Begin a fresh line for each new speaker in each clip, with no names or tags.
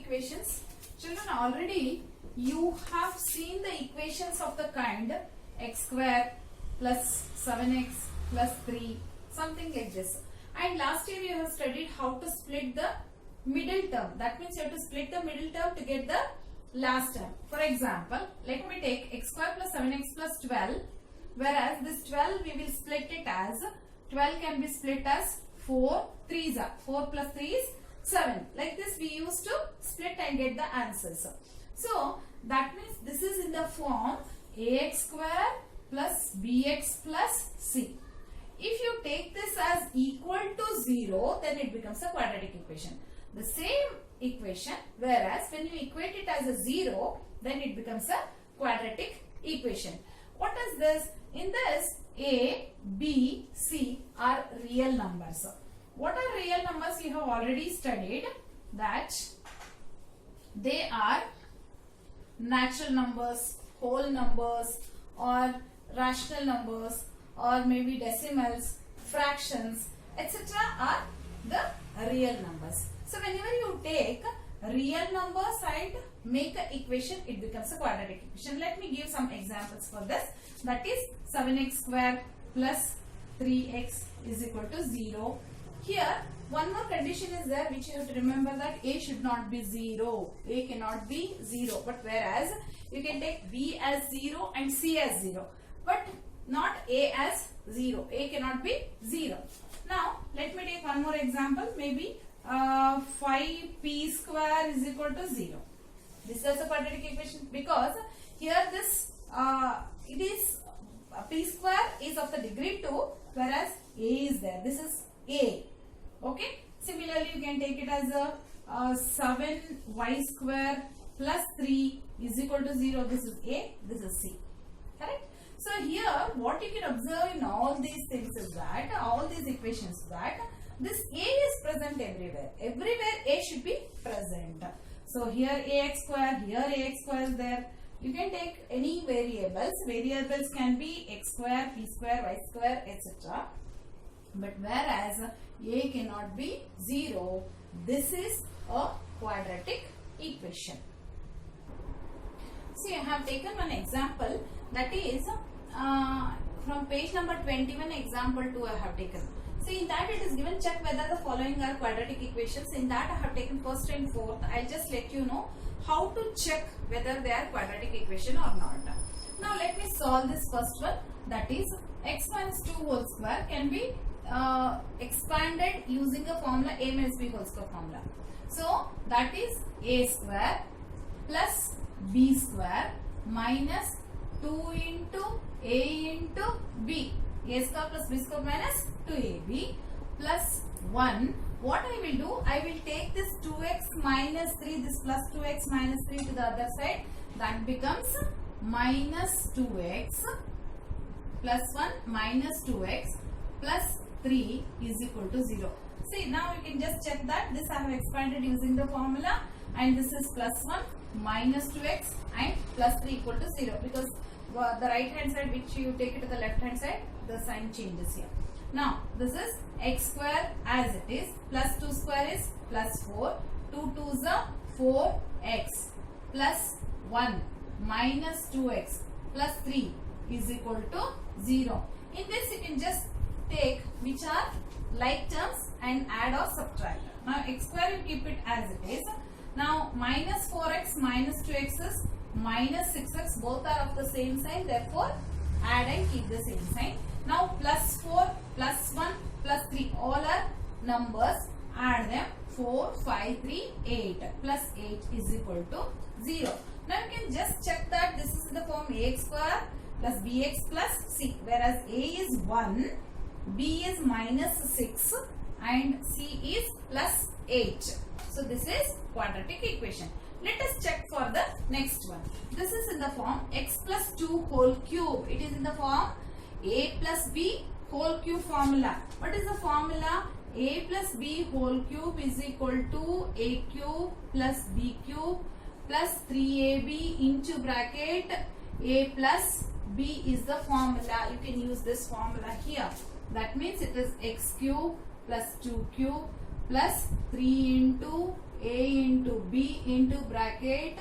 equations. Children, already you have seen the equations of the kind x square plus 7x plus 3, something like this. And last year you have studied how to split the middle term. That means you have to split the middle term to get the last term. For example, let me take x square plus 7x plus 12. Whereas this 12 we will split it as 12 can be split as 4 3s are 4 plus 3 is 7. Like this we used to split and get the answers. So that means this is in the form ax square plus bx plus c. If you take this as equal to 0, then it becomes a quadratic equation. The same equation, whereas when you equate it as a 0, then it becomes a quadratic equation. What is this? In this, a, b, c are real numbers. What are real numbers? You have already studied that they are natural numbers, whole numbers, or rational numbers, or maybe decimals, fractions, etc. are the real numbers. So whenever you take real numbers and make an equation, it becomes a quadratic equation. Let me give some examples for this. That is 7x square plus 3x is equal to 0. Here one more condition is there which you have to remember, that a should not be 0. A cannot be 0. But whereas you can take b as 0 and c as 0. But not a as 0. A cannot be 0. Now let me take one more example. Maybe 5p square is equal to 0. This is a quadratic equation because here this it is p square is of the degree 2, whereas a is there. This is a. Okay. Similarly, you can take it as a 7y square plus 3 is equal to 0. This is a. This is c. Correct. So here what you can observe in all these things is that all these equations that this a is present everywhere. Everywhere a should be present. So here ax square, here ax square is there. You can take any variables. Variables can be x square, p square, y square, etc. But whereas a cannot be 0, this is a quadratic equation. See, I have taken one example, that is from page number 21, example 2 I have taken. See, in that it is given, check whether the following are quadratic equations. In that I have taken first and fourth. I will just let you know how to check whether they are quadratic equation or not. Now let me solve this first one, that is x minus 2 whole square can be expanded using the formula a minus b whole square formula. So that is a square plus b square minus 2 into a into b. A square plus b square minus 2ab plus 1. What I will do, I will take this 2x minus 3, this plus 2x minus 3 to the other side. That becomes minus 2x plus 1 minus 2x plus 3 is equal to 0. See, now you can just check that this I have expanded using the formula, and this is plus 1 minus 2x and plus 3 equal to 0, because the right hand side which you take it to the left hand side, the sign changes here. Now this is x square as it is, plus 2 square is plus 4, 2 2s are 4x plus 1 minus 2x plus 3 is equal to 0. In this you can just take which are like terms and add or subtract. Now x square you keep it as it is. Now minus 4x minus 2x is minus 6x, both are of the same sign, therefore add and keep the same sign. Now plus 4 plus 1 plus 3 all are numbers, add them, 4 5 3 8 plus 8 is equal to 0. Now you can just check that this is in the form ax square plus bx plus c, whereas a is 1, b is minus 6 and c is plus 8. So this is quadratic equation. Let us check for the next one. This is in the form x plus 2 whole cube. It is in the form a plus b whole cube formula. What is the formula? A plus b whole cube is equal to a cube plus b cube plus 3ab into bracket a plus b is the formula. You can use this formula here. That means it is x cube plus 2 cube plus 3 into a into b into bracket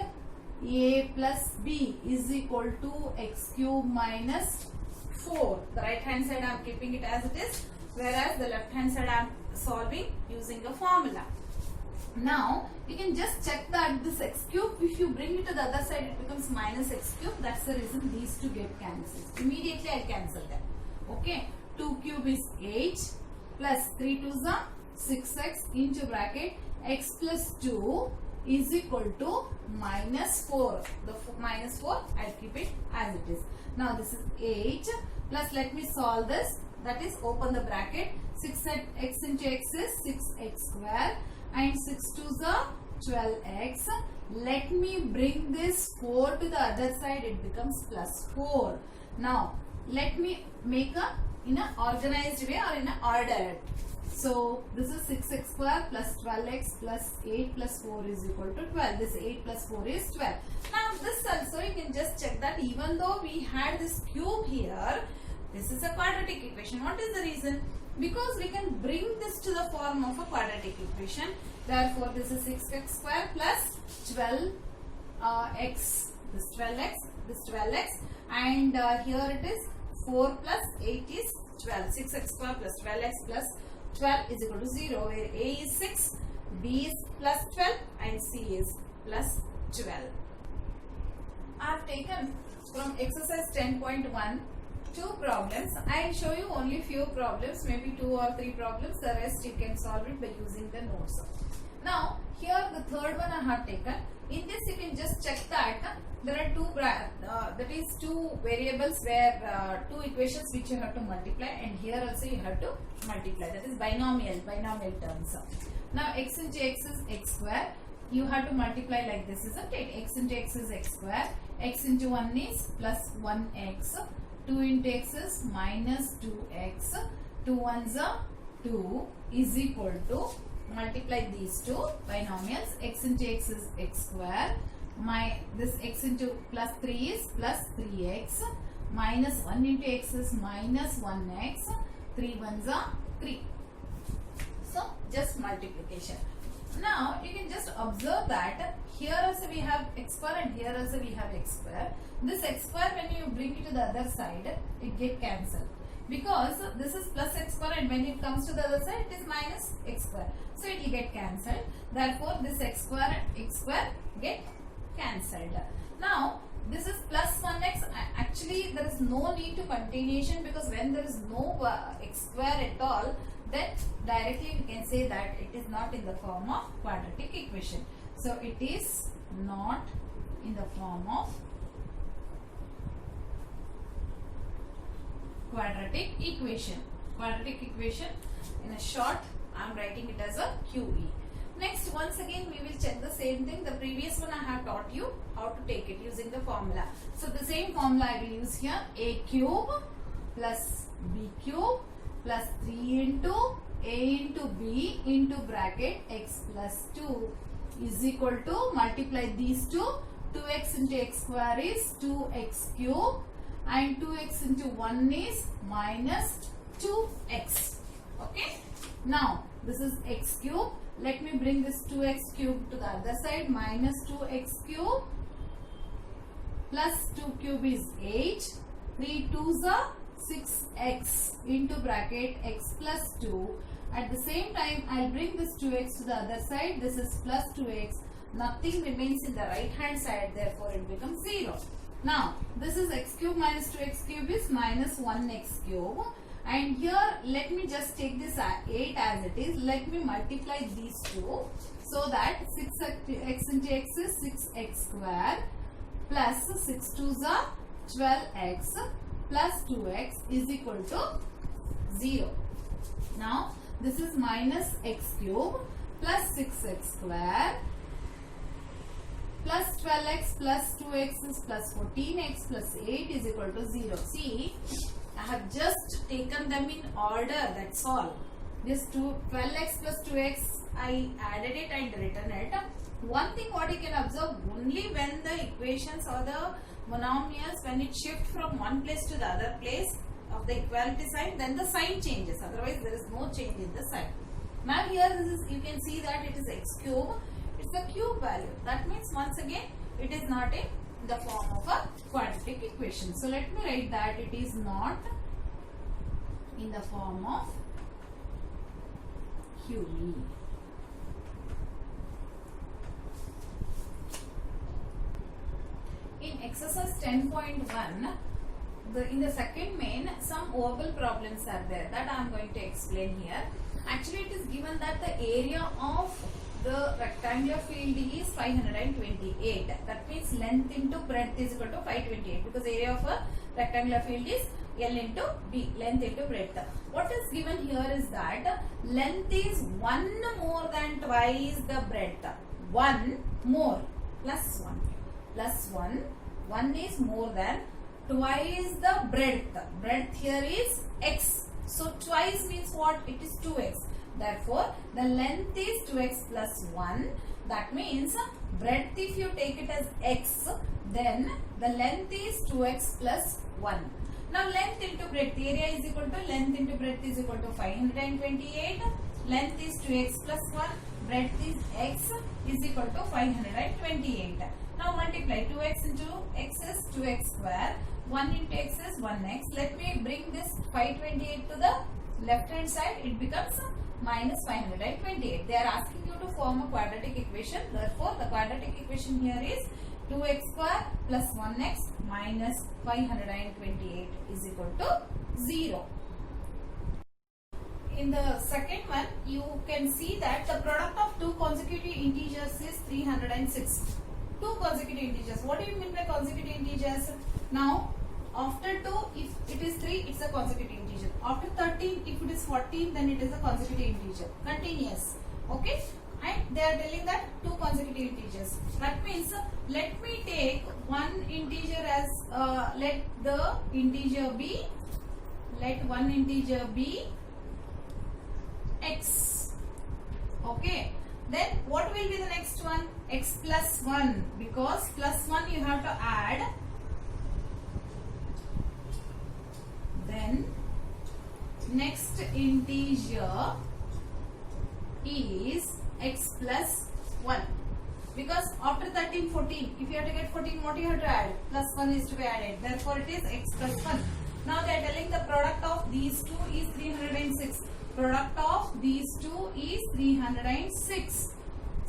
a plus b is equal to x cube minus 4. The right hand side I am keeping it as it is, whereas the left hand side I am solving using a formula. Now you can just check that this x cube, if you bring it to the other side, it becomes minus x cube. That's the reason these two get cancelled. Immediately I cancel them. Okay, 2 cube is 8 plus 3 2s are 6x into bracket x plus 2 is equal to minus 4. The minus 4, I'll keep it as it is. Now this is 8 plus, let me solve this. That is, open the bracket. 6x into x is 6x square and 6 2s are 12x. Let me bring this 4 to the other side. It becomes plus 4. Now let me make a in an organized way or in an order. So this is 6x square plus 12x plus 8 plus 4 is equal to 12. This 8 plus 4 is 12. Now this also you can just check that even though we had this cube here, this is a quadratic equation. What is the reason? Because we can bring this to the form of a quadratic equation. Therefore this is 6x square plus 12x, this 12x, this 12x, and here it is 4 plus 8 is 12. 6x square plus 12x plus 12 is equal to 0, where a is 6, b is plus 12 and c is plus 12. I have taken from exercise 10.1 two problems. I will show you only few problems, maybe 2 or 3 problems. The rest you can solve it by using the notes. Now here the third one I have taken. In this you can just check that there are two variables where two equations which you have to multiply, and here also you have to multiply. That is binomial terms. Now x into x is x square. You have to multiply like this, isn't it? X into x is x square. X into 1 is plus 1x. 2 into x is minus 2x. 2 1s are 2 is equal to, multiply these two binomials. X into x is x square. This x into plus 3 is plus 3x. Minus 1 into x is minus 1x. 3 1s are 3. So just multiplication. Now you can just observe that here also we have x square and here also we have x square. This x square, when you bring it to the other side, it get cancelled, because this is plus x square and when it comes to the other side it is minus x square. So it will get cancelled. Therefore this x square get cancelled. Now this is plus 1x. Actually there is no need to continuation, because when there is no x square at all, then directly we can say that it is not in the form of quadratic equation. So it is not in the form of quadratic equation. Quadratic equation, in a short I am writing it as a QE. Next, once again we will check the same thing. The previous one I have taught you how to take it using the formula. So the same formula I will use here. A cube plus b cube plus 3 into a into b into bracket x plus 2 is equal to, multiply these two. 2x into x square is 2x cube and 2x into 1 is minus 2x. Okay. Now this is x cube. Let me bring this 2x cube to the other side. Minus 2x cube plus 2 cube is 8. 3 2s are 6x into bracket x plus 2. At the same time I will bring this 2x to the other side. This is plus 2x. Nothing remains in the right hand side, therefore it becomes 0. Now this is x cube minus 2x cube is minus 1x cube. And here let me just take this 8 as it is. Let me multiply these two, so that 6x into x is 6x square plus 6 2s are 12x plus 2x is equal to 0. Now this is minus x cube plus 6x square plus 12x plus 2x is plus 14x plus 8 is equal to 0. See, I have just taken them in order, that's all. This 12x plus 2x, I added it and written it. One thing what you can observe, only when the equations or the monomials, when it shifts from one place to the other place of the equality sign, then the sign changes. Otherwise there is no change in the sign. Now here this is, you can see that it is x cube. the cube value. That means once again it is not in the form of a quadratic equation. So let me write that it is not in the form of QE. In exercise 10.1, in the second main, some oval problems are there that I am going to explain here. Actually, it is given that the area of the rectangular field is 528. That means length into breadth is equal to 528, because area of a rectangular field is L into B, length into breadth. What is given here is that length is 1 more than twice the breadth. 1 more plus 1 plus 1. 1 is more than twice the breadth. Breadth here is x. So twice means what? It is 2x. Therefore, the length is 2x plus 1. That means breadth, if you take it as x, then the length is 2x plus 1. Now length into breadth, area is equal to length into breadth is equal to 528. Length is 2x plus 1. Breadth is x is equal to 528. Now multiply 2x into x is 2x square. 1 into x is 1x. Let me bring this 528 to the left hand side. It becomes minus 528. They are asking you to form a quadratic equation. Therefore, the quadratic equation here is 2x square plus 1x minus 528 is equal to 0. In the second one, you can see that the product of two consecutive integers is 306. Two consecutive integers. What do you mean by consecutive integers? Now, after 2, if it is 3, it's a consecutive integer. After 13, if it is 14, then it is a consecutive integer. Continuous. Okay? And they are telling that two consecutive integers. That means, let me take one integer as, let one integer be x. Okay? Then what will be the next one? X plus 1, because plus 1 you have to add. Then next integer is x plus 1, because after 13, 14, if you have to get 14, what you have to add? Plus 1 is to be added. Therefore it is x plus 1. Now they are telling the product of these two is 306. Product of these two is 306.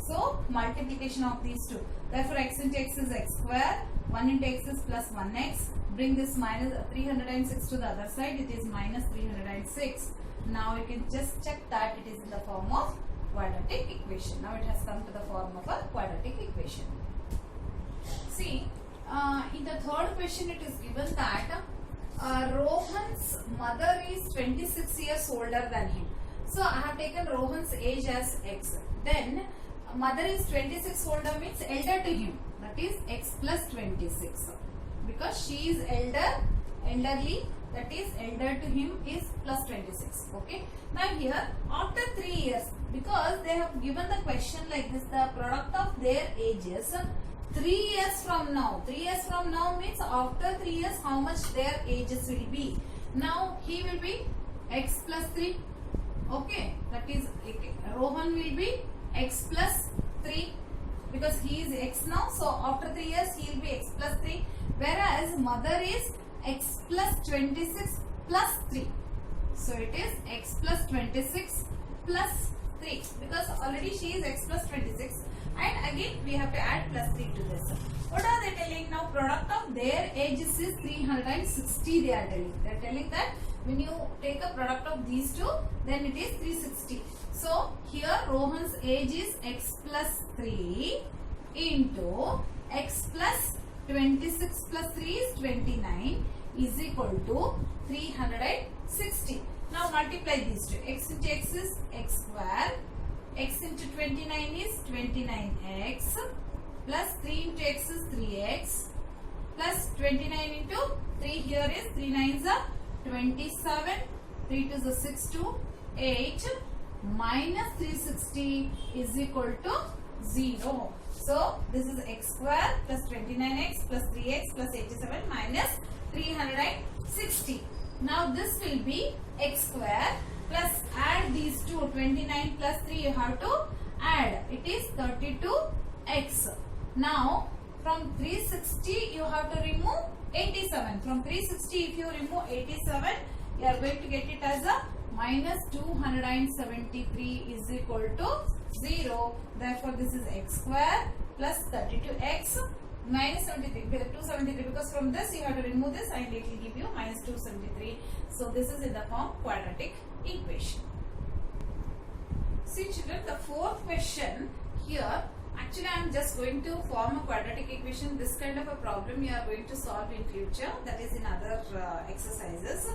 So multiplication of these two. Therefore x into x is x square. 1 into x is plus 1x. Bring this minus 306 to the other side. It is minus 306. Now you can just check that it is in the form of quadratic equation. Now it has come to the form of a quadratic equation. See, in the third question it is given that Rohan's mother is 26 years older than him. So I have taken Rohan's age as x. Then mother is 26 older means elder to him. That is x plus 26. Because she is elderly, that is elder to him is plus 26. Okay. Now here after 3 years, because they have given the question like this, the product of their ages 3 years from now. 3 years from now means after 3 years how much their ages will be. Now he will be x plus 3. Okay. That is okay. Rohan will be x plus 3 because he is x now. So after 3 years he will be x plus 3. Whereas mother is x plus 26 plus 3. So it is x plus 26 plus 3 because already she is x plus 26. And again we have to add plus 3 to this. What are they telling now? Product of their ages is 360 they are telling. They are telling that when you take a product of these two, then it is 360. So here Rohan's age is x plus 3 into x plus 26 plus 3 is 29 is equal to 360. Now multiply these two. X into x is x square. X into 29 is 29x plus 3 into x is 3x plus 29 into 3 here is 3 9s are 27, 3 2s are 6 2, 8 minus 360 is equal to 0. So this is x square plus 29x plus 3x plus 87 minus 360. Now this will be x square plus add these two, 29 plus 3 you have to add. It is 32 x. Now from 360 you have to remove 87. From 360 if you remove 87, you are going to get it as a minus 273 is equal to 0. Therefore this is x square plus 32x minus 73, 273, because from this you have to remove this and it will give you minus 273. So this is in the form quadratic equation. See children, the fourth question here, actually I am just going to form a quadratic equation. This kind of a problem you are going to solve in future, that is in other exercises.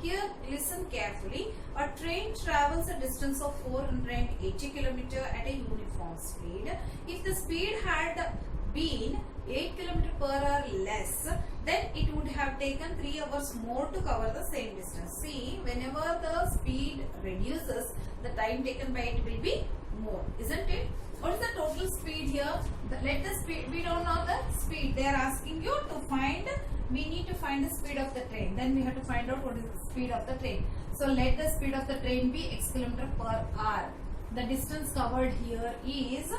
Here listen carefully. A train travels a distance of 480 km at a uniform speed. If the speed had been 8 km per hour less, then it would have taken 3 hours more to cover the same distance. See, whenever the speed reduces, the time taken by it will be more, isn't it? What is the total speed here? Let the speed, we don't know the speed. They are asking you to find, we need to find the speed of the train. Then we have to find out what is the speed of the train. So let the speed of the train be x km per hour. The distance covered here is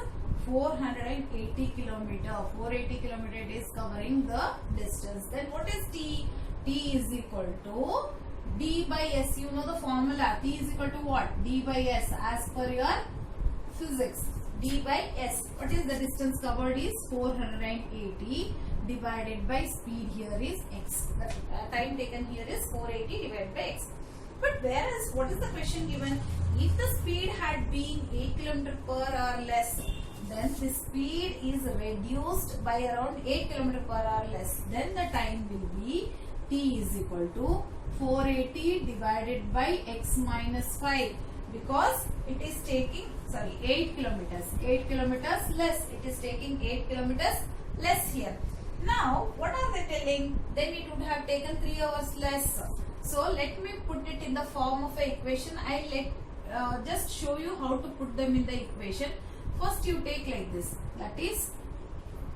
480 km. 480 km it is covering the distance. Then what is t? T is equal to d by s. You know the formula. T is equal to what? D by s as per your physics. D by s. What is the distance covered is 480 divided by speed here is x. The time taken here is 480 divided by x. But whereas what is the question given? If the speed had been 8 km per hour less, then the speed is reduced by around 8 km per hour less. Then the time will be t is equal to 480 divided by x minus 5, because it is taking 8 kilometers. 8 kilometers less. It is taking 8 kilometers less here. Now what are they telling? Then it would have taken 3 hours less. So let me put it in the form of an equation. I will just show you how to put them in the equation. First you take like this, that is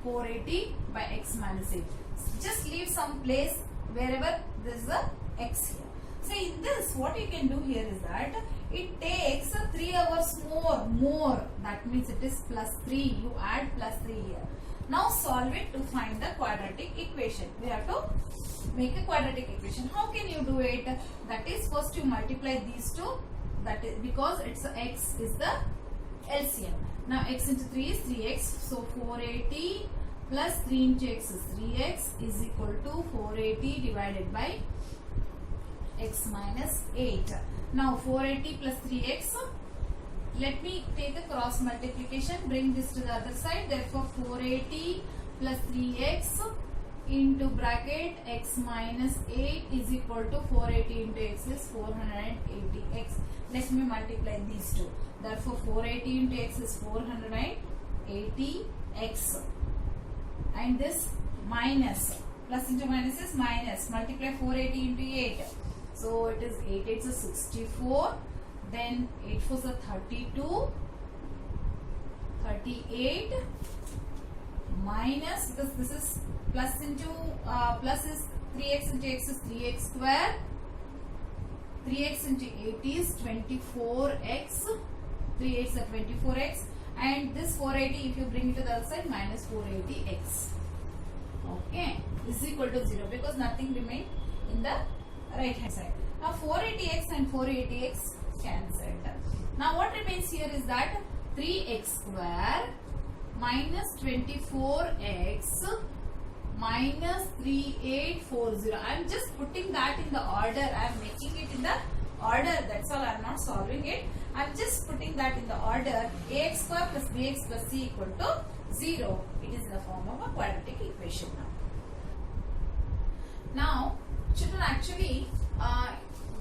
480 by x minus 8. Just leave some place wherever there is a x here. So in this, what you can do here is that it takes 3 hours more. That means it is plus 3. You add plus 3 here. Now solve it to find the quadratic equation. We have to make a quadratic equation. How can you do it? That is, first you multiply these two. That is because it's x is the LCM. Now x into 3 is 3x. So 480 plus 3 into x is 3x is equal to 480 divided by x minus 8. Now 480 plus 3x. Let me take a cross multiplication. Bring this to the other side. Therefore 480 plus 3x into bracket x minus 8 is equal to 480 into x is 480x. Let me multiply these two. Therefore 480 into x is 480x. And this minus, plus into minus is minus. Multiply 480 into 8. So it is 8 8 is 64. Then 8 4 is 32. 38 minus, because this is plus into plus is 3x into x is 3x square. 3x into 8 is 24x. 3x is 24x. And this 480, if you bring it to the other side, minus 480x. Okay, is equal to 0 because nothing remained in the right hand side. Now 480x and 480x cancelled. Now what remains here is that 3x square minus 24x minus 3840. I am just putting that in the order. I am making it in the order. That's all. I am not solving it. I am just putting that in the order. Ax square plus bx plus c equal to 0. It is in the form of a quadratic equation now. Now, children, actually,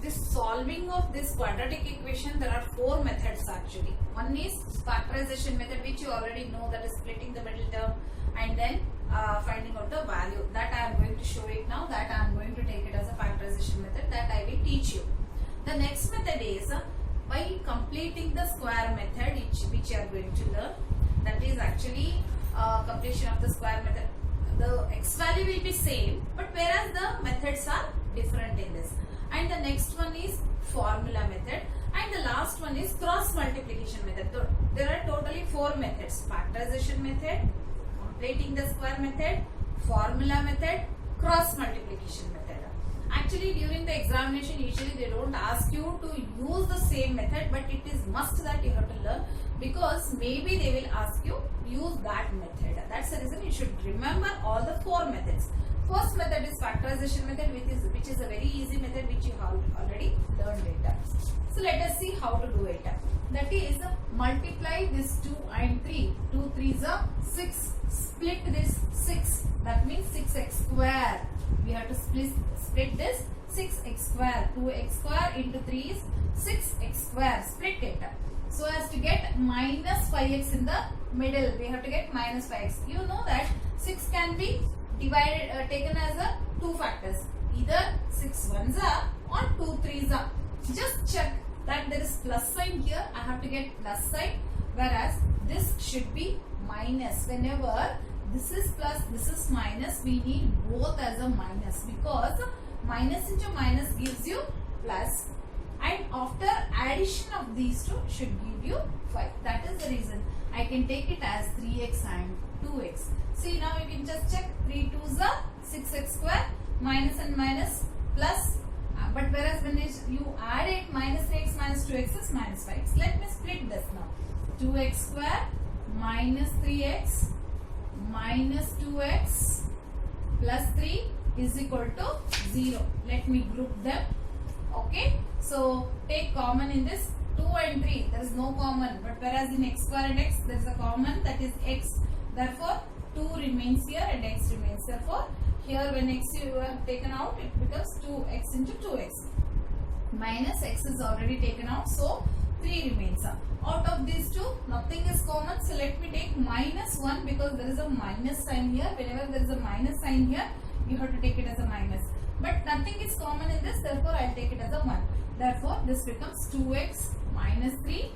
this solving of this quadratic equation, there are 4 methods actually. One is factorization method, which you already know, that is splitting the middle term and then finding out the value. That I am going to show it now. That I am going to take it as a factorization method. That I will teach you. The next method is by completing the square method, which you are going to learn. That is actually completion of the square method. The x value will be same, but whereas the methods are different in this. And the next one is formula method. And the last one is cross multiplication method. There are totally 4 methods: factorization method, completing the square method, formula method, cross multiplication method. Actually, during the examination, usually they don't ask you to use the same method, but it is must that you have to learn, because maybe they will ask you use that method. That's the reason you should remember all the 4 methods. First method is factorization method, which is a very easy method which you have already learned it. So let us see how to do it. That is, multiply this 2 and 3. 2 3s are 6. Split this 6. That means 6x square. We have to split this 6x square. 2x square into 3 is 6x square. Split it. So as to get minus 5x in the middle, we have to get minus 5x. You know that 6 can be divided, taken as a 2 factors. Either 6 ones are or 2 threes are. Just check that there is plus sign here. I have to get plus sign, whereas this should be minus. Whenever this is plus, this is minus, we need both as a minus, because minus into minus gives you plus, and after addition of these two should give you 5. That is the reason I can take it as 3x and 2x. See, now you can just check. 3 2s are 6x square, minus and minus plus, but whereas when you add it, minus 3x minus 2x is minus 5x. Let me split this now. 2x square minus 3x minus 2x plus 3 is equal to 0. Let me group them. Okay. So take common in this. 2 and 3, there is no common, but whereas in x square and x there is a common, that is x. Therefore 2 remains here and x remains. Therefore here when x you have taken out, it becomes 2x into 2x. Minus x is already taken out, so 3 remains. Out of these two, nothing is common, so let me take minus 1, because there is a minus sign here. Whenever there is a minus sign here, you have to take it as a minus. But nothing is common in this, therefore I will take it as a 1. Therefore this becomes 2x minus 3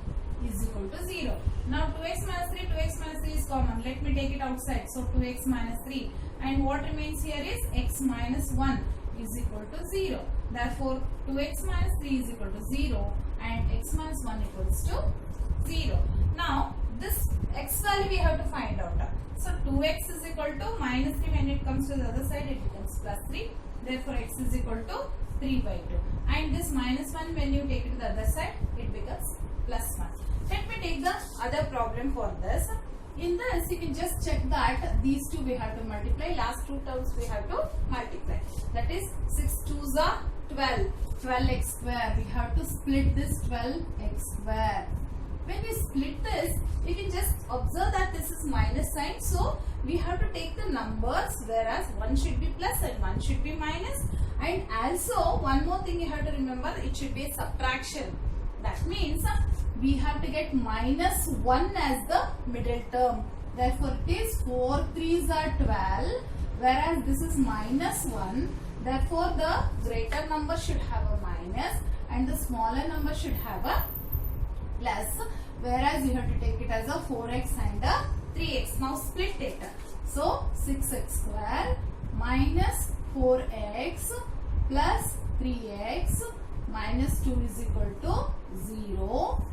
is equal to 0. Now 2x minus 3 is common. Let me take it outside. So 2x minus 3. And what remains here is x minus 1 is equal to 0. Therefore 2x minus 3 is equal to 0 and x minus 1 equals to 0. Now this x value we have to find out. So 2x is equal to minus 3. When it comes to the other side, it becomes plus 3. Therefore x is equal to 3 by 2. And this minus 1, when you take it to the other side, it becomes plus 1. Let me take the other problem for this. In this, you can just check that these two we have to multiply. Last two terms we have to multiply. That is 6 2s are 12. 12x square. We have to split this 12x square. When we split this, you can just observe that this is minus sign. So we have to take the numbers, whereas one should be plus and one should be minus. And also one more thing you have to remember, it should be a subtraction. That means we have to get minus 1 as the middle term. Therefore it is 4 3s are 12, whereas this is minus 1. Therefore the greater number should have a minus and the smaller number should have a plus, whereas you have to take it as a 4x and a 3x. Now split it. So 6x square minus 4x plus 3x minus 2 is equal to 0.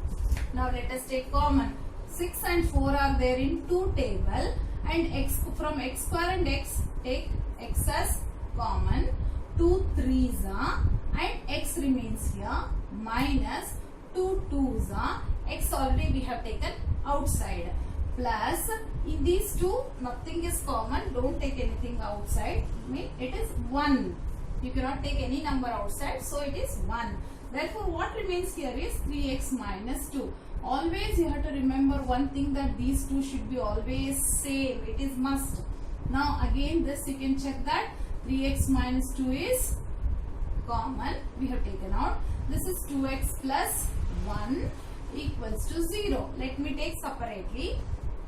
Now let us take common. 6 and 4 are there in 2 table, and x from x square and x, take x as common. 2 3s are and x remains here minus 2 2s are, x already we have taken outside, plus in these two nothing is common, don't take anything outside, it is 1. You cannot take any number outside, so it is 1. Therefore what remains here is 3x minus 2. Always you have to remember one thing, that these two should be always same, it is must. Now again this you can check that 3x minus 2 is common, we have taken out. This is 2x plus 1 equals to 0. Let me take separately.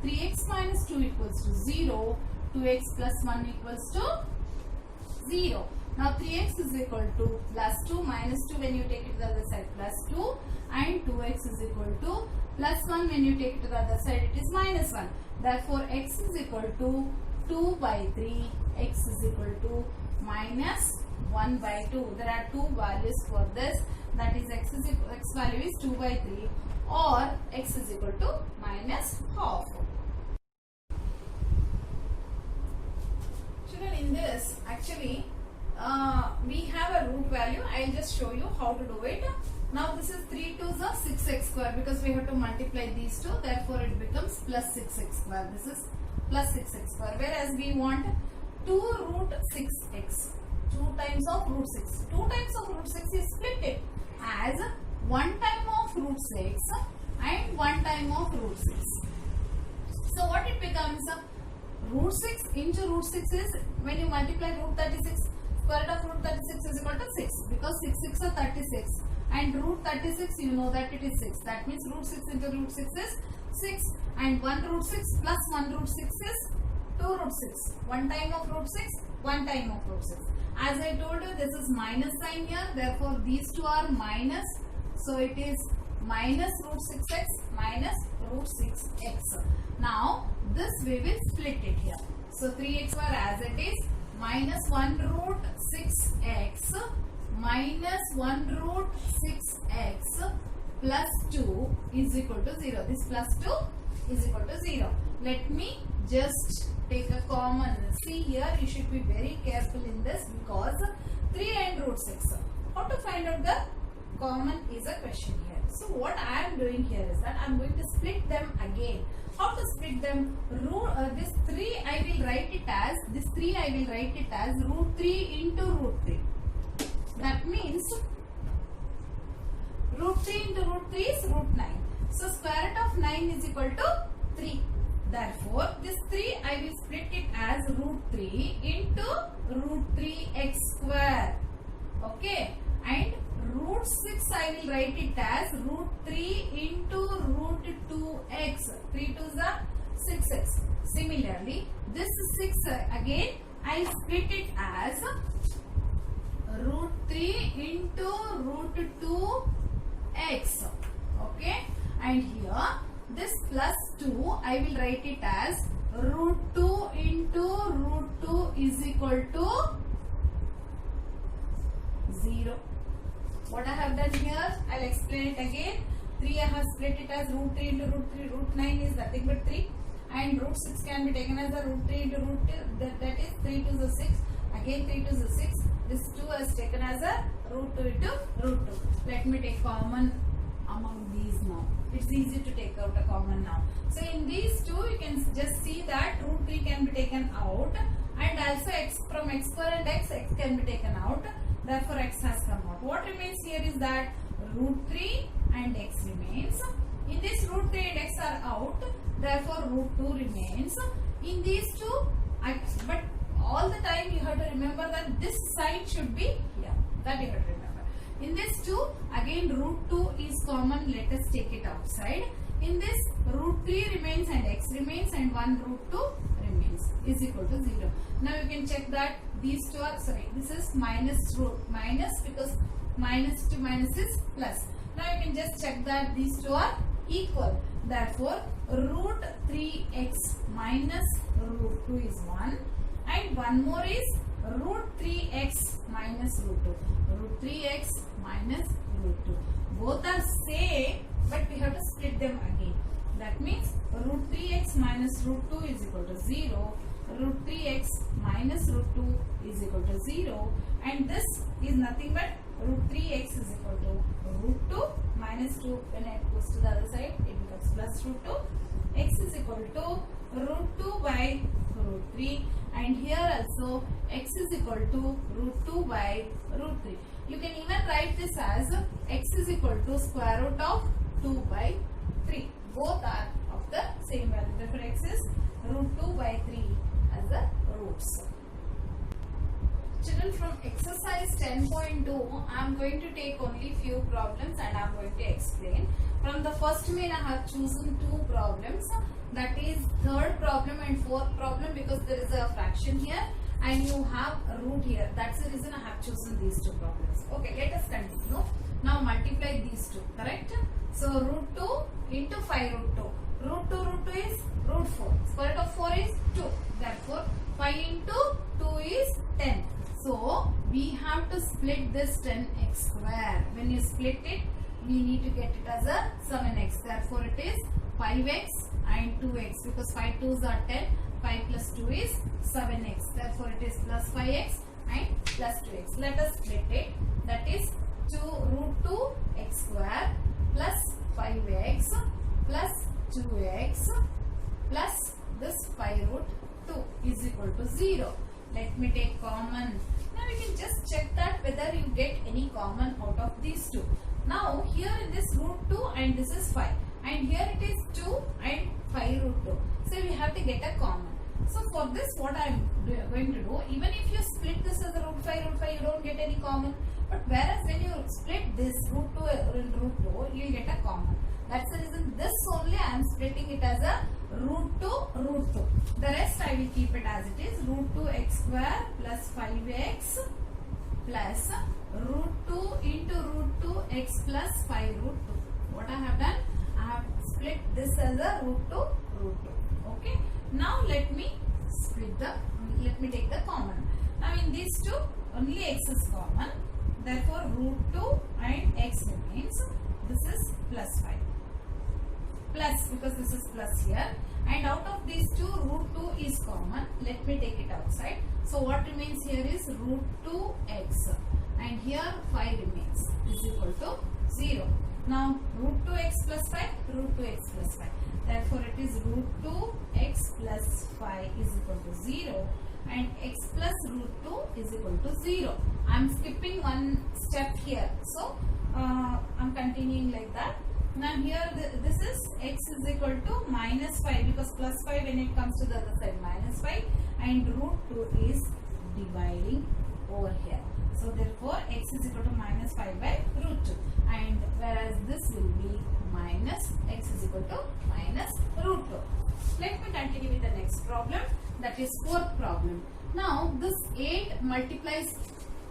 3x minus 2 equals to 0. 2x plus 1 equals to 0. Now 3x is equal to plus 2 minus 2 when you take it to the other side, plus 2, and 2x is equal to plus 1 when you take it to the other side, it is minus 1. Therefore x is equal to 2 by 3, x is equal to minus 1 by 2. There are two values for this. that is x value is 2 by 3 or x is equal to minus half. Children, in this actually we have a root value. I'll just show you how to do it. Now this is 3 to the 6x square because we have to multiply these two, therefore it becomes plus 6x square. This is plus 6x square, whereas we want 2 root 6x. 2 times of root 6. 2 times of root 6 is split it as 1 time of root 6 and 1 time of root 6. So what it becomes? Root 6 into root 6 is, when you multiply root 36, square root of root 36 is equal to 6 because 6 6 are 36 and root 36 you know that it is 6. That means root 6 into root 6 is 6 and 1 root 6 plus 1 root 6 is 2 root 6. 1 time of root 6, 1 time of root 6. As I told you, this is minus sign here, therefore these two are minus. So it is minus root 6x minus root 6x. Now this we will split it here. So 3x square as it is minus 1 root 6x minus 1 root 6x plus 2 is equal to 0. This plus 2 is equal to 0. Let me just take a common. See here, you should be very careful in this because 3 and root 6. How to find out the common is a question here. So what I am doing here is that I am going to split them again. How to split them? This 3 I will write it as, root 3 into root 3. That means root 3 into root 3 is root 9. So square root of 9 is equal to 3. Therefore, this 3 I will split it as root 3 into root 3x square. Okay. And root 6 I will write it as root 3 into root 2x. 3 to the 6x. Similarly, this 6 again I split it as root 3 into root 2x. Okay. And here this plus 2 I will write it as root 2 into root 2 is equal to 0. What I have done here, I'll explain it again. 3 I have split it as root 3 into root 3. Root 9 is nothing but 3. And root 6 can be taken as a root 3 into root 2. That is 3 to the 6. Again 3 to the 6. This 2 is taken as a root 2 into root 2. Let me take common among these now. It's easy to take out a common now. So in these two you can just see that root 3 can be taken out and also x from x square and x can be taken out. Therefore x has come out. What remains here is that root 3 and x remains. In this root 3 and x are out. Therefore root 2 remains. In these two, but all the time you have to remember that this side should be here. That you have to remember. In this 2, again root 2 is common. Let us take it outside. In this root 3 remains and x remains and 1 root 2 remains is equal to 0. Now you can check that these two are, this is minus because minus to minus is plus. Now you can just check that these two are equal. Therefore root 3x minus root 2 is 1 and one more is root 3x minus root 2. Root 3x minus root 2. Both are same, but we have to split them again. That means root 3x minus root 2 is equal to 0. Root 3x minus root 2 is equal to 0. And this is nothing but root 3x is equal to root 2 minus 2. When it goes to the other side, it becomes plus root 2. X is equal to root 2 by root 3. And here also x is equal to root 2 by root 3. You can even write this as x is equal to square root of 2 by 3. Both are of the same value. Therefore x is root 2 by 3 as the roots. Children, from exercise 10.2, I am going to take only few problems and I am going to explain. From the first main I have chosen 2 problems. That is third problem and fourth problem because there is a fraction here and you have a root here. That's the reason I have chosen these 2 problems. Okay, let us continue. Now multiply these 2, correct? So root 2 into 5 root 2. Root 2 is root 4. Square root of 4 is 2. Therefore 5 into 2 is 10. So we have to split this 10x square. When you split it, we need to get it as a 7x. Therefore, it is 5x and 2x because 5 2s are 10. 5 plus 2 is 7x. Therefore, it is plus 5x and plus 2x. Let us split it. That is 2 root 2 x square plus 5x plus 2x plus this 5 root 2 is equal to 0. Let me take common. Now we can just check that whether you get any common out of these two. Now here in this root 2 and this is 5 and here it is 2 and 5 root 2. So we have to get a common. So for this what I am going to do, even if you split this as a root 5, you don't get any common. But whereas when you split this root 2 and root 2, you will get a common. That's the reason this only I am splitting it as a root 2, root 2. The rest I will keep it as it is. Root 2 x square plus 5x plus root 2 into root 2 x plus 5 root 2. What I have done? I have split this as a root 2, root 2. Okay. Now let me take the common. Now in these two, only x is common. Therefore, root 2 and x remains. This is plus 5. Plus, because this is plus here. And out of these two, root 2 is common. Let me take it outside. So, what remains here is root 2x. And here 5 remains. Is equal to 0. Now, root 2x plus 5, root 2x plus 5. Therefore, it is root 2x plus 5 is equal to 0. And x plus root 2 is equal to 0. I am skipping one step here. So, I am continuing like that. Now here this is x is equal to minus 5 because plus 5 when it comes to the other side minus 5 and root 2 is dividing over here. So therefore x is equal to minus 5 by root 2 and whereas this will be minus x is equal to minus root 2. Let me continue with the next problem, that is fourth problem. Now this 8 multiplies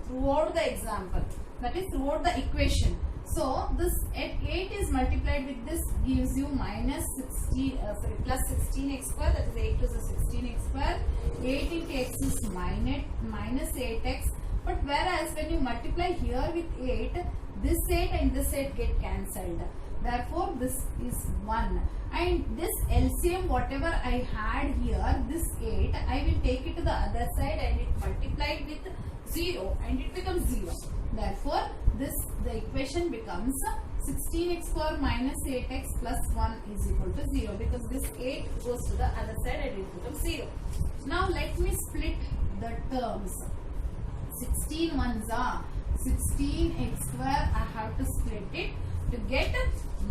throughout the example, that is throughout the equation. So this 8 is multiplied with this gives you minus plus 16x square, that is 8 to the 16x square. 8 into x is minus 8x. But whereas when you multiply here with 8, this 8 and this 8 get cancelled. Therefore this is 1. And this LCM whatever I had here, this 8, I will take it to the other side and it multiplied with 0 and it becomes 0. Therefore, the equation becomes 16x square minus 8x plus 1 is equal to 0 because this 8 goes to the other side and it becomes 0. Now let me split the terms. 16 ones are 16x square. I have to split it to get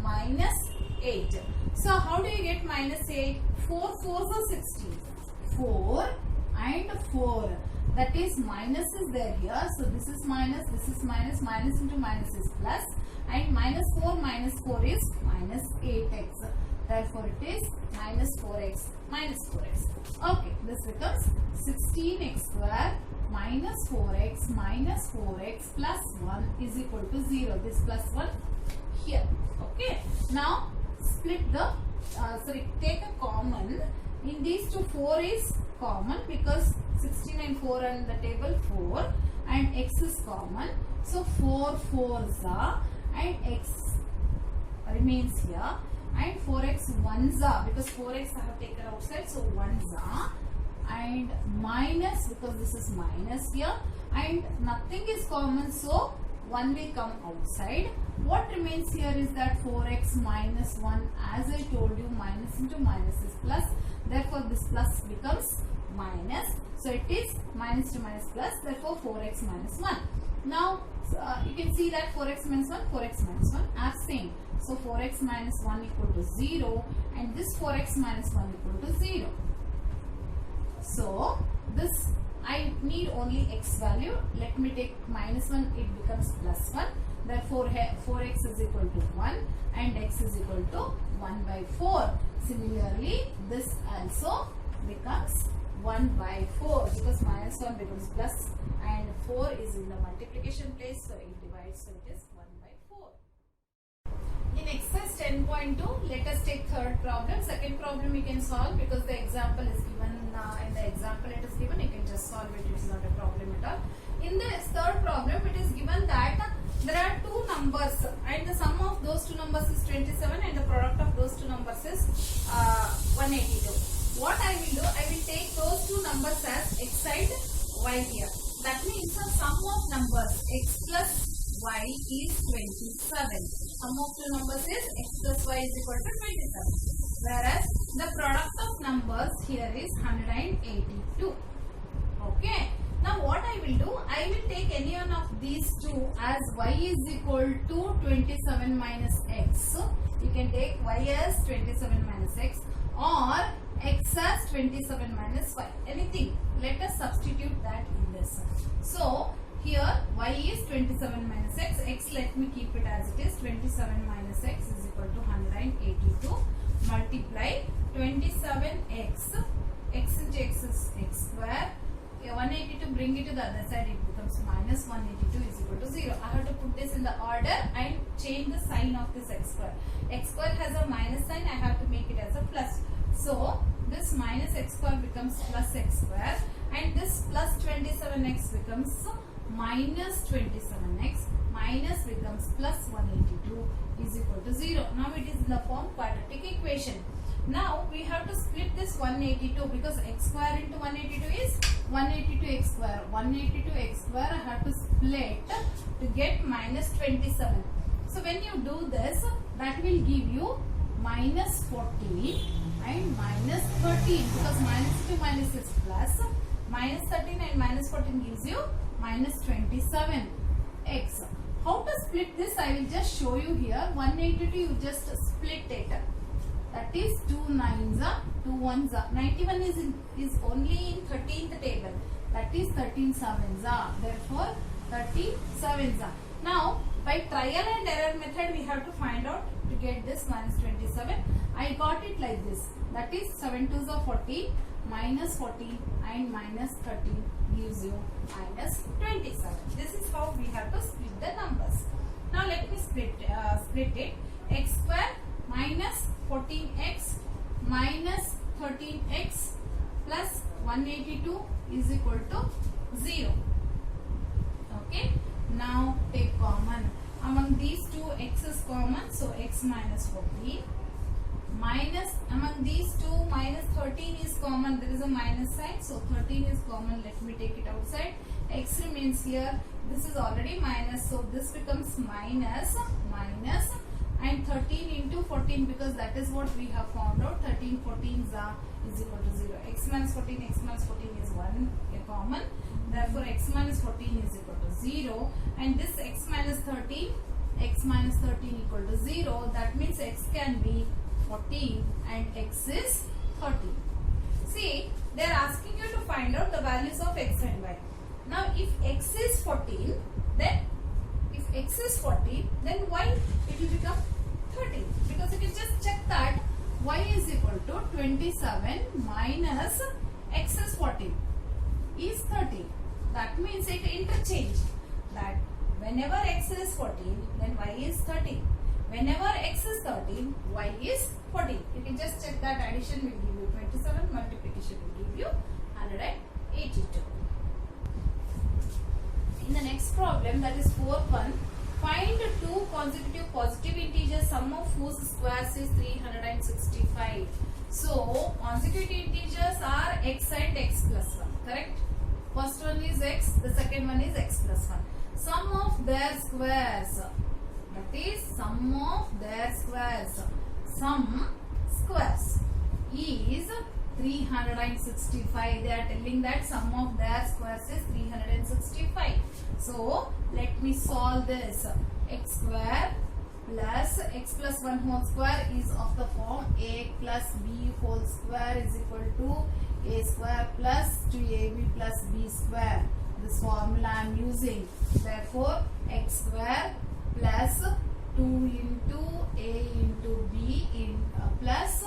minus 8. So how do you get minus 8? 4 4s are 16. 4 and 4. That is minus is there here. So this is minus minus into minus is plus and minus 4 is minus 8x. Therefore it is minus 4x minus 4x. Okay, this becomes 16x square minus 4x plus 1 is equal to 0. This plus 1 here. Okay. Now split the take a common. In these two 4 is common because 16 and 4 on the table 4 and x is common. So 4 4s are and x remains here and 4x 1s are because 4x I have taken outside, so 1s are and minus because this is minus here and nothing is common, so 1 will come outside. What remains here is that 4x minus 1, as I told you, minus into minus is plus. Therefore, this plus becomes minus. So, it is minus to minus plus. Therefore, 4x minus 1. Now, you can see that 4x minus 1, 4x minus 1 are same. So, 4x minus 1 equal to 0 and this 4x minus 1 equal to 0. So, this I need only x value. Let me take minus 1, it becomes plus 1. Therefore, 4x is equal to 1 and x is equal to 1 by 4. Similarly, this also becomes 1 by 4 because minus 1 becomes plus and 4 is in the multiplication place, so it divides, so it is 1 by 4. In exercise 10.2, let us take third problem. Second problem you can solve because the example is given, in the example it is given, you can just solve it, it is not a problem at all. in this third problem, it is given that there are two numbers and the sum of those two numbers is 27 and the product of those two numbers is 182. What I will do, I will take those two numbers as x and y here. That means the sum of numbers x plus y is 27. Sum of two numbers is x plus y is equal to 27. Whereas the product of numbers here is 182. Okay. Now what I will do, I will take any one of these two as y is equal to 27 minus x. So you can take y as 27 minus x or x as 27 minus y. Anything. Let us substitute that in this. So here y is 27 minus x. X, let me keep it as it is. 27 minus x is equal to 182. Multiply 27x. X into x is x square. 182, bring it to the other side, it becomes minus 182 is equal to 0. I have to put this in the order and change the sign of this x square. X square has a minus sign, I have to make it as a plus. So this minus x square becomes plus x square and this plus 27x becomes minus 27x, minus becomes plus 182 is equal to 0. Now it is in the form quadratic equation. Now we have to split this 182 because x square into 182 is 182 x square. 182 x square I have to split to get minus 27. So when you do this, that will give you minus 14 and minus 13 because minus to minus is plus. Minus 13 and minus 14 gives you minus 27 x. How to split this? I will just show you here. 182 you just split it. That is 2 9s are 2 1s are. 91 is only in 13th table. That is 13 7s are. Therefore 37s are. Now by trial and error method we have to find out to get this minus 27. I got it like this. That is 7 2s are 14, minus 14 and minus 13 gives you minus 27. This is how we have to split the numbers. Now let me split it. X square minus 14x minus 13x plus 182 is equal to 0. Okay. Now take common. Among these two x is common. So x minus 14 minus among these two minus 13 is common. There is a minus sign. So 13 is common. Let me take it outside. X remains here. This is already minus. So this becomes minus and 13 into 14 because that is what we have found out. 13 14s are is equal to 0. X minus 14 is 1 a common. Therefore x minus 14 is equal to 0 and this x minus 13 equal to 0. That means x can be 14 and x is 13. See, they are asking you to find out the values of x and y. Now if x is 14, then if x is 14, then y it will become 13 because if you just check that y is equal to 27 minus x is 14 is 13. That means it interchange that whenever x is 14 then y is 13. Whenever x is 13 y is 14. You can just check that addition will give you 27, multiplication will give you 182. In the next problem, that is fourth one, find two consecutive positive integers sum of whose squares is 365. So consecutive integers are x and x plus 1, correct? First one is x, the second one is x plus 1. Sum of their squares, that is sum of their squares, sum squares is 365. They are telling that sum of their squares is 365. So let me solve this. X square plus x plus 1 whole square is of the form a plus b whole square is equal to a square plus 2ab plus b square. This formula I am using. Therefore x square plus 2 into a into b in plus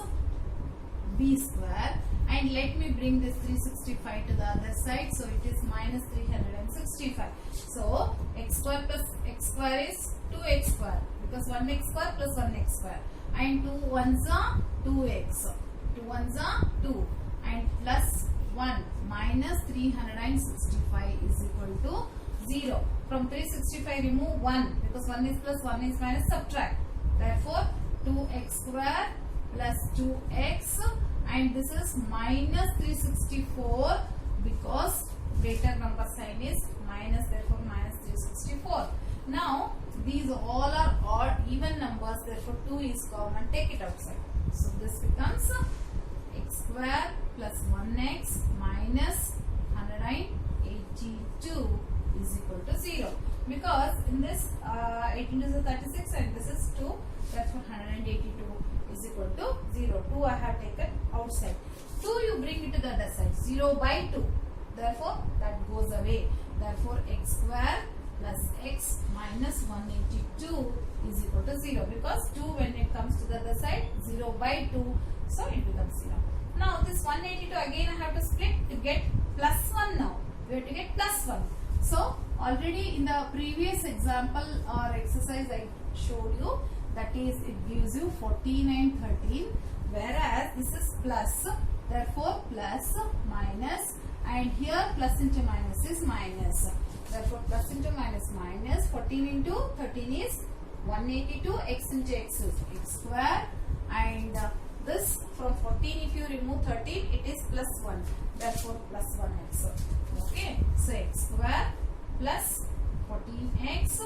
b square, and let me bring this 365 to the other side. So it is minus 365. So x square plus x square is 2x square because 1x square plus 1x square, and 2 1s are 2x, 2 1s are 2, and plus 1 minus 365 is equal to 0. From 365 remove 1 because 1 is plus 1 is minus, subtract. Therefore 2x square plus 2x, and this is minus 364 because greater number sign is minus, therefore minus 364. Now these all are odd even numbers, therefore 2 is common, take it outside. So this becomes x square plus 1x minus 182 is equal to 0. Because in this 18 is 36 and this is 2, therefore 182 is equal to 0. 2 I have taken outside. 2 you bring it to the other side. 0 by 2. Therefore that goes away. Therefore x square plus x minus 182 is equal to 0. Because 2 when it comes to the other side, 0 by 2, so it becomes 0. Now this 182 again I have to split to get plus 1 now. We have to get plus 1. So already in the previous example or exercise I showed you, that is it gives you 14 and 13, whereas this is plus, therefore plus minus, and here plus into minus is minus, therefore plus into minus minus. 14 into 13 is 182, x into x is x square, and this from 14 if you remove 13 it is plus 1, therefore plus 1x. Okay, so x square plus 14x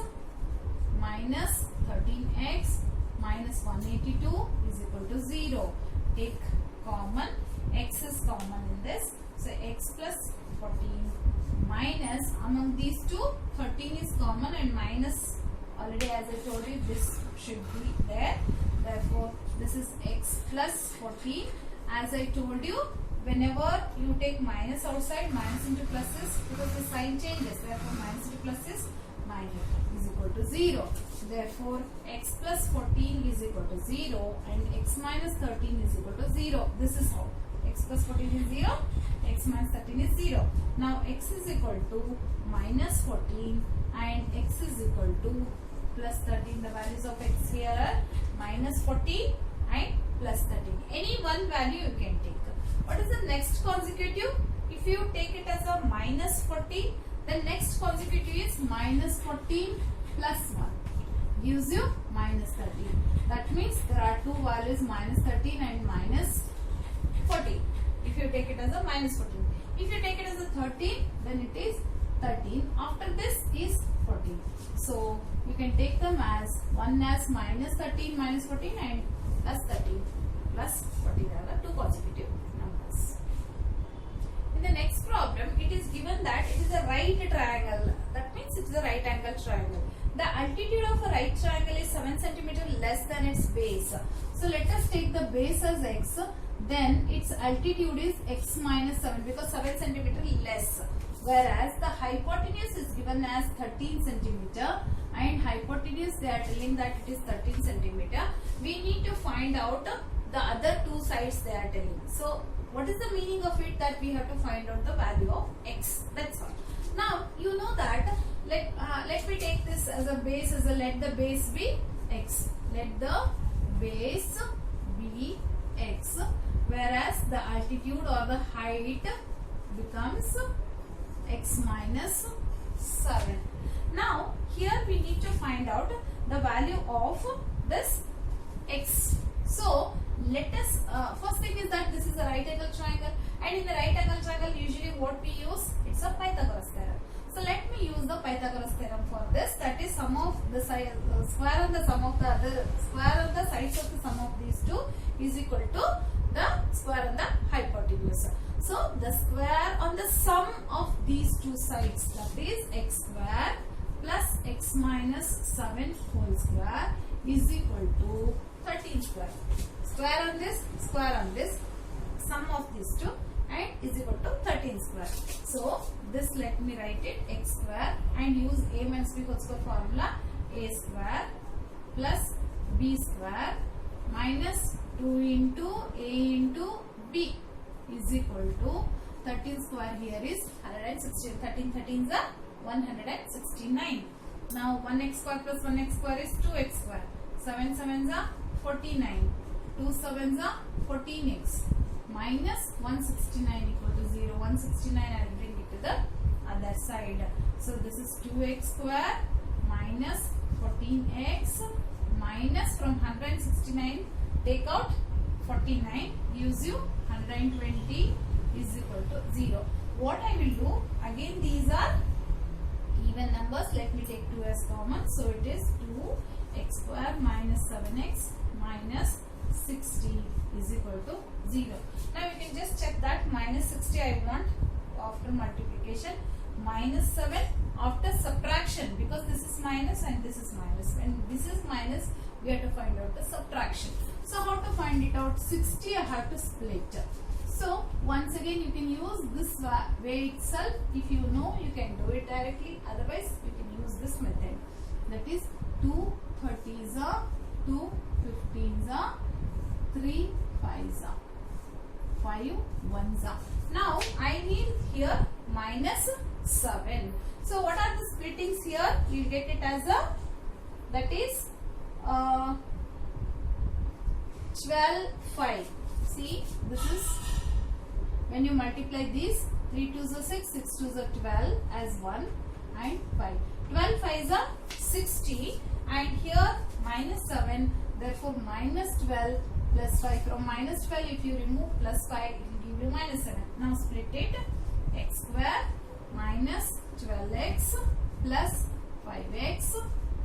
minus 13x minus 182 is equal to 0. Take common, x is common in this, so x plus 14 minus, among these two 13 is common and minus, already as I told you this should be there, therefore this is x plus 14. As I told you, whenever you take minus outside, minus into plus is, because the sign changes, therefore minus into plus is minus, is equal to 0. Therefore x plus 14 is equal to 0 and x minus 13 is equal to 0. This is how x plus 14 is 0, x minus 13 is 0. Now x is equal to minus 14 and x is equal to plus 13. The values of x here are minus 14 and plus 13. Any one value you can take. What is the next consecutive? If you take it as a minus 14, then next consecutive is minus 14 plus 1 gives you minus 13. That means there are two values, minus 13 and minus 14. If you take it as a minus 14. If you take it as a 13, then it is 13. After this is 14. So you can take them as one as minus 13 minus 14 and plus 13 plus 14 are the two consecutive numbers. In the next problem, it is given that it is a right triangle. That means it is a right angle triangle. The altitude of a right triangle is 7 cm less than its base. So let us take the base as x. Then its altitude is x minus 7 because 7 cm less. Whereas the hypotenuse is given as 13 cm and hypotenuse they are telling that it is 13 cm. We need to find out the other two sides they are telling. So what is the meaning of it? That we have to find out the value of x. That's all. Now you know that let me take this as a base, as a let the base be x. Let the base be x, whereas the altitude or the height becomes x minus 7. Now here we need to find out the value of this x. So let us first thing is that this is a right angle triangle, and in the right angle triangle usually what we use, it's a Pythagoras theorem. So let me use the Pythagoras theorem for this, that is sum of the side square on the sum of the other square on the sides of the sum of these two is equal to the square on the hypotenuse. So the square on the sum of these two sides, that is x square plus x minus 7 whole square is equal to 13 square. Square on this, sum of these two, and is equal to 13 square. So this, let me write it, x square, and use a minus b whole square formula, a square plus b square minus 2 into a into b is equal to 13 square. Here is 116. 13 13s are 169. Now 1x square plus 1x square is 2x square. 7 7s are 49. 2 7s are 14x minus 169 equal to 0. 169 I will bring it to the other side. So this is 2x square minus 14x minus from 169 take out 49 gives you 120 is equal to 0. What I will do, again these are even numbers, let me take 2 as common. So it is 2x square minus 7x minus 60 is equal to 0. Now you can just check that minus 60 I want after multiplication, minus 7 after subtraction, because this is minus and this is minus. When this is minus, we have to find out the subtraction. So how to find it out? 60 I have to split. So once again you can use this way itself. If you know, you can do it directly. Otherwise you can use this method. That is 2 30s are 2 15s are 3 5s are 5 1s are. Now I need here minus 7. So what are the splittings here? You get it as a, that is 12 5. See, this is when you multiply these, 3 2s are 6, 6 2s are 12 as 1 and 5. 12 5s are 60 and here minus 7, therefore minus 12 plus 5. From minus 12 if you remove plus 5 it will give you minus 7. Now split it, x square minus 12x plus 5x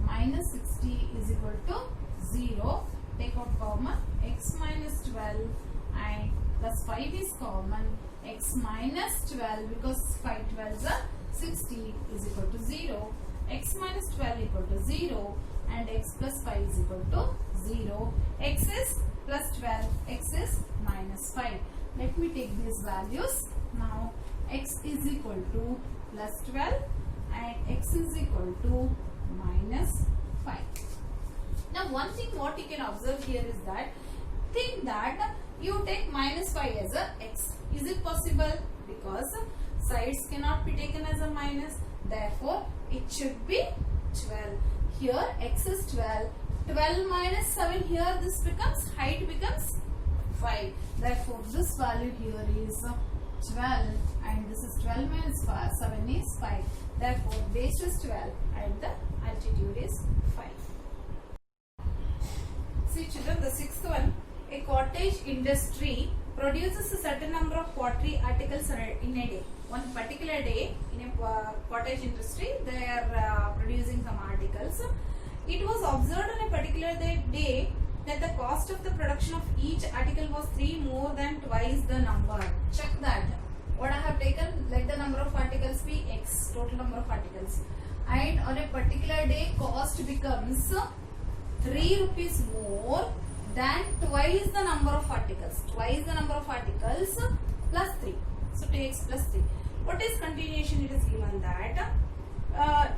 minus 60 is equal to 0. Take out common, x minus 12 and plus 5 is common, x minus 12 because 5 12s are 60 is equal to 0, x minus 12 equal to 0 and x plus 5 is equal to 0, x is plus 12, x is minus 5. Let me take these values. Now x is equal to plus 12 and x is equal to minus 5. Now one thing what you can observe here is that, think that you take minus 5 as a x. Is it possible? Because sides cannot be taken as a minus. Therefore, it should be 12. Here x is 12. 12 minus 7 here, this becomes, height becomes 5. Therefore, this value here is 12 and this is 12 minus 5, 7 is 5. Therefore, base is 12 and the altitude is 5. See children, the sixth one, a cottage industry produces a certain number of pottery articles in a day. One particular day in a cottage industry, they are producing some articles. It was observed on a particular day that the cost of the production of each article was 3 more than twice the number. Check that. What I have taken, let the number of articles be x, total number of articles. And on a particular day, cost becomes 3 rupees more than twice the number of articles. Twice the number of articles plus 3. So 2x plus 3. What is continuation? It is given that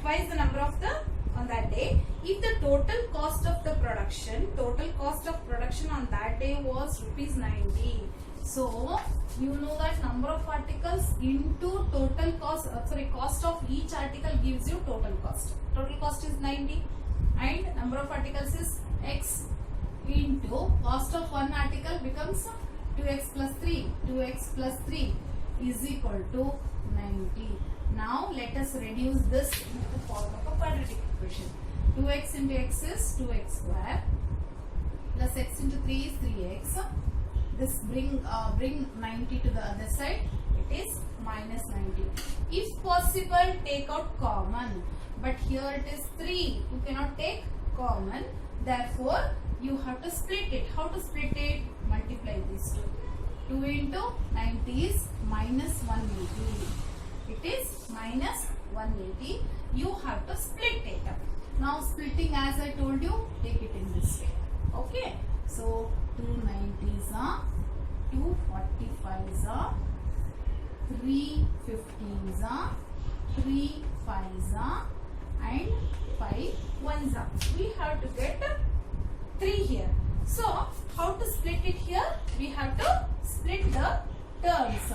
twice the number of the on that day. If the total cost of production on that day was rupees 90. So you know that number of articles into total cost, cost of each article gives you total cost. Total cost is 90 and number of articles is x into cost of one article becomes 2x plus 3. 2x plus 3 is equal to 90. Now let us reduce this into the form of a quadratic equation. 2x into x is 2x square plus x into 3 is 3x. This bring 90 to the other side. It is minus 90. If possible, take out common. But here it is 3. You cannot take common. Therefore, you have to split it. How to split it? Multiply these two. 2 into 90 is minus 180. It is minus 180. You have to split it. Now splitting, as I told you, take it in this way. Okay. So 2 90s are, 2 45s are, 3 15s are, 3 5s are, and 5 1s are. We have to get 3 here. So how to split it here? We have to split the terms.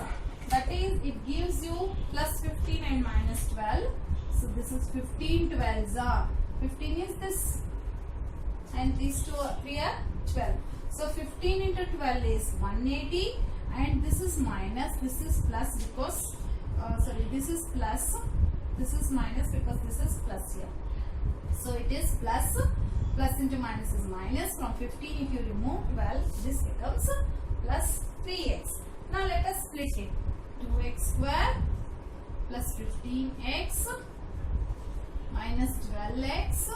That is, it gives you plus 15 and minus 12. So this is 15 12s are. 15 is this and these 3 are 12. So 15 into 12 is 180 and this is minus, this is plus because sorry, this is plus, this is minus because this is plus here. So it is plus, plus into minus is minus. From 15 if you remove 12, this becomes plus 3x. Now let us split it. 2x square plus 15x minus 12x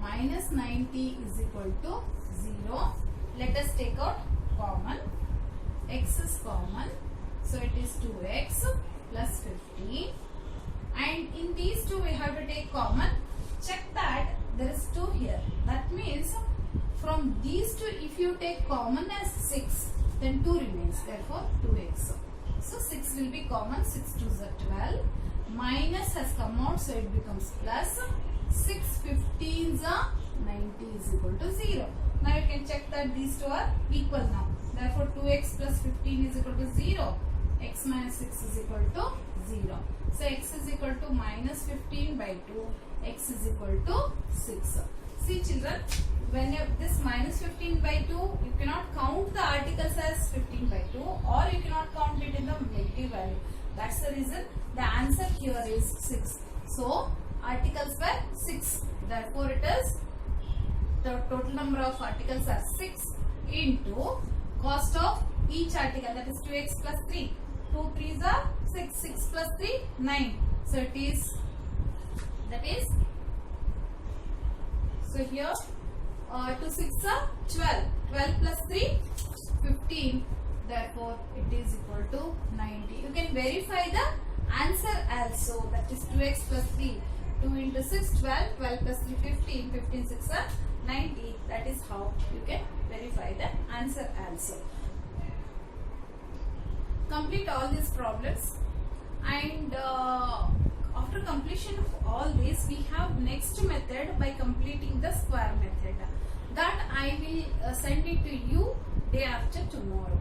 minus 90 is equal to 0. Let us take out common. X is common. So it is 2x plus 15. And in these two we have to take common. Check that there is 2 here. That means from these two if you take common as 6, then 2 remains. Therefore 2x. So 6 will be common. 6 2 is 12. Minus has come out, so it becomes plus. 6 15s are 90 is equal to 0. Now you can check that these two are equal now. Therefore 2x plus 15 is equal to 0. X minus 6 is equal to 0. So x is equal to minus 15 by 2. X is equal to 6. See children, when this minus 15 by 2, you cannot count the articles as 15 by 2 or you cannot count it in the negative value. That's the reason the answer here is 6. So articles were 6. Therefore it is the total number of articles are 6 into cost of each article, that is 2x plus 3. 2 3s are 6. 6 plus 3 9. So it is, that is, so here 2 6 are 12. 12 plus 3 15. Therefore it is equal to 90. You can verify the answer also, that is 2x plus 3. 2 into 6 12. 12 plus 3 15. 15 6 are 90. That is how you can verify the answer also. Complete all these problems, and after completion of all this we have next method by completing the square method. That I will send it to you day after tomorrow.